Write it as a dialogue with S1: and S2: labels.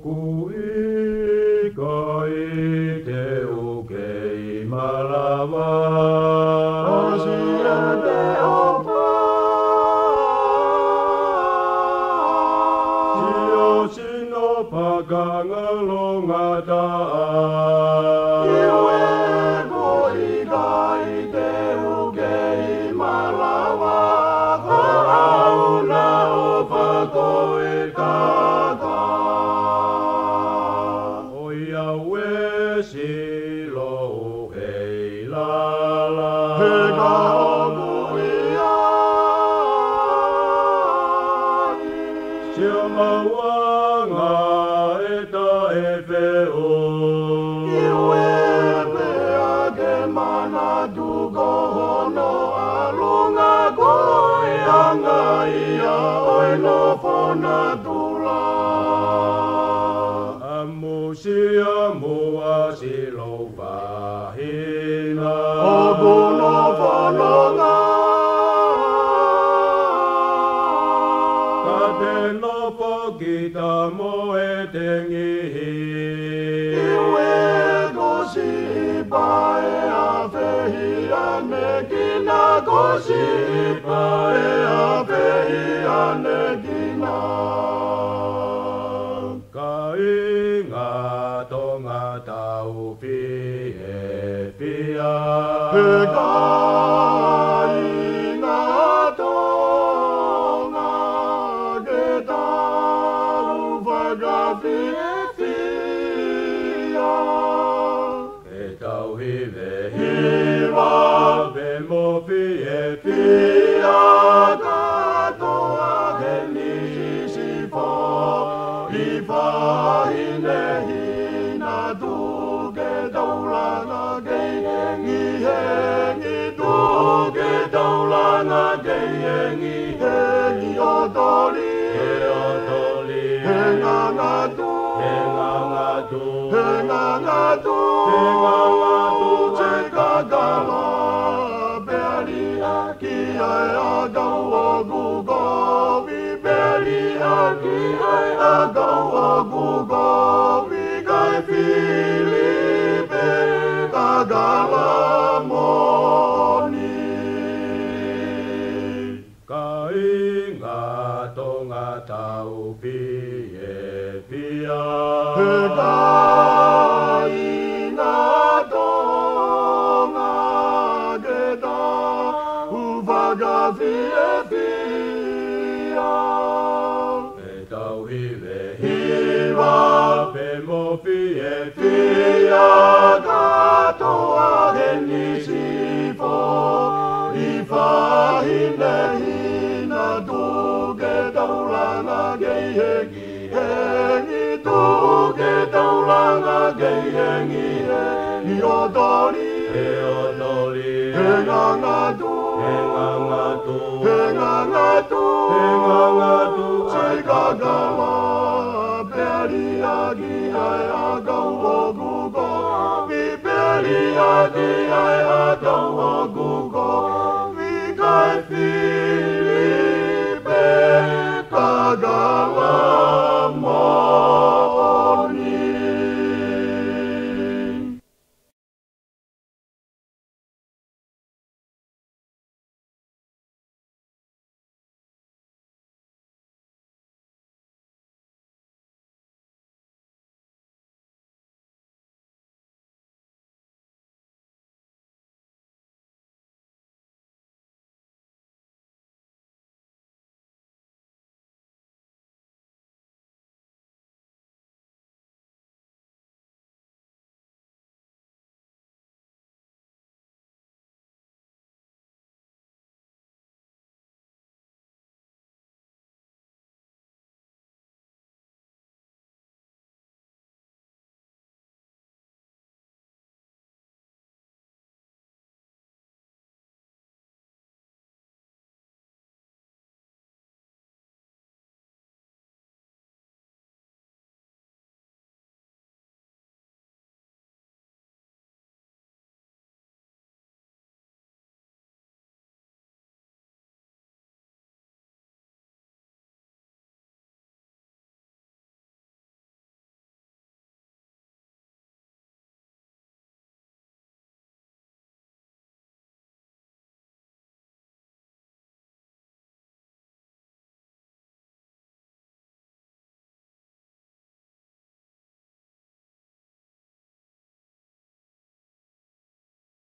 S1: kui kai te ukei malawa.
S2: Asia te opa.
S1: Sio sino pakangalonga ta'a.
S2: Iwe kui kai te ukei malawa. Auna opa koe kaka.
S1: Oia we silo hei lala.
S2: Heka okuia.
S1: Sia mawanga eta e wheo.
S2: Iwe pea ke mana tuko hono alunga koe anga ia oi no fona tula.
S1: Amusia mua silo wahina.
S2: Oku no whanonga.
S1: Ka te nopo ki ta moe te ngihi.
S2: Iwe kosi pae a fehi ane kina kosi pae a fehi ane kina.
S1: Ka inga tonga tau e pia.
S2: Heka ina tonga ke tau whakawhiwhia.
S1: E tau hiwe hiwa pe mo e pia.
S2: Katoa he nisi fo i whahine hina tu ke taulanga kei hengi hengi tu ke taulanga kei hengi hengi o tori
S1: E o toli
S2: he nganga tu
S1: e nganga tu.
S2: he nganga tu
S1: E nganga tu
S2: te kakala peari aki ai a kau o kuko vi peari aki ai a kau o kuko vi kai Filipe kakala moni.
S1: Ka inga tonga tau e pia.
S2: Heka ina tonga ke tau whakawhiwhia.
S1: E tau hiwe hiwa pe mo e pia.
S2: Katoa he nisi fo i whahine hina tu ke taulanga kei hengi hengi tu ke taulanga kei hengi hengi o tori
S1: E o toli
S2: he nganga tu
S1: e nganga tu.
S2: he nganga tu
S1: E nganga tu
S2: te kakala peari aki ai a kau o kuko vi peari aki ai a kau o kuko vi kai Filipe kakala